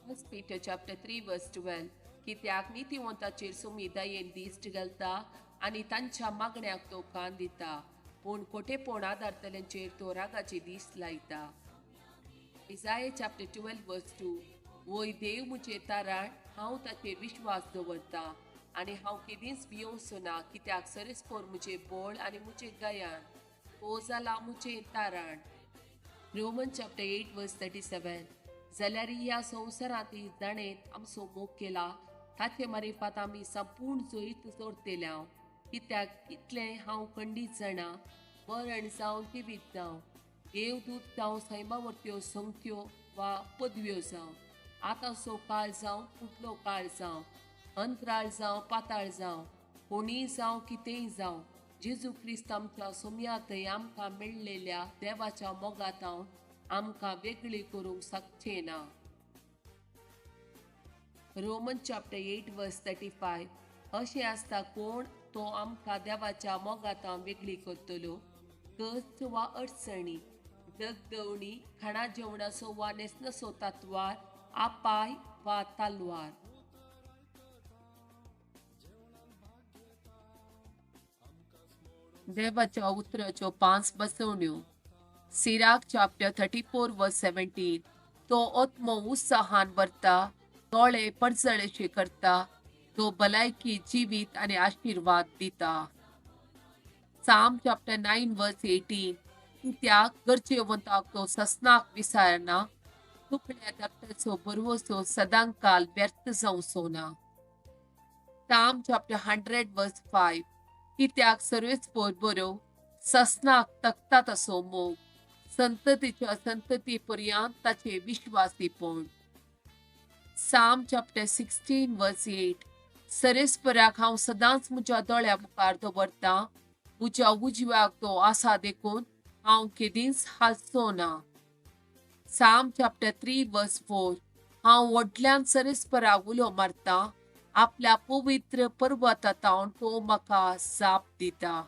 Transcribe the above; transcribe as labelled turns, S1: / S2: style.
S1: First Peter chapter 3 verse 12 कित्याक नितिवंताचेर सुमी दयेन दिश्ट घालता आनी तांच्या मागण्यांक तो कान दिता पूण खोटेपण आदारतल्यांचेर तो रागाची दीस लायता. Isaiah chapter 12 verse 2 वोय देव मुझे तारण हांव ताचेर विश्वास दवरता आनी हांव केदींच भियोंसो ना कित्याक सरस्पोर मुझे बोळ आनी मुझे गयान हो जाला मुझे तारण. Romans chapter 8 verse 37 जाल्यार ह्या संवसारांत जाणेत आमचो मोग केला ताचे मारिफात आमी संपूर्ण जोईत जोडतेल्या कित्याक कितले हांव खंडीत जाणा मरण जावं जिवीत जावं देवदूत जावं सैमावर्त्यो संख्यो वा पदव्यो जावं आतांचो काळ जावं फुडलो काळ जावं अंतराळ जावं पाताळ जावं कोणीय जावं कितेंय जावं जेजू क्रिस्त आमच्या सोम्यातय आमकां मेळलेल्या देवाच्या मोगातावन आमकां वेगळी करूंक शकचे ना. रोमन चॅप्टर 8 वर्स 35 अशें आसता कोण तो आमकां देवाच्या मोगातावन वेगळी करतलो कश्ट वा अडचणी जगदवणी खाणा जेवणाचो वा नेसनाचो तातवार आपाय वा तालवार. देवाच्या उतराच्यो 5 बसवण्यो. सिराक चॅप्टर 34 वर्स 17 तो आत्मो उत्साहान भरता दोळे पडजळेशे करता तो भलायकी जिवीत आनी आशीर्वाद दिता. साम चॅप्टर 9 वर्स 18 कित्याक गरजेवंताक तो ससनाक विसारना तुकड्या धाकट्याचो बरवसो सदांकाल व्यर्थ जावचो ना. साम चॅप्टर 100 वर्स 5 कित्याक सर्वेस्पोर बरो ससनाक तकता तसो मोग संततीच्या संतती पर्यंत ताचे विश्वासीपण. साम चॅप्टर 16 वर्स 8 सरेस्पराक हांव सदांच म्हज्या दोळ्या मुखार दवरता म्हज्या उजव्याक तो आसा देखून हांव केदींच हालचो ना. साम चॅप्टर 3 वर्स 4 हांव व्हडल्यान सरेस्पराक उलो मारता आपल्या पवित्र पर्वतांतावन तो म्हाका जाप दिता.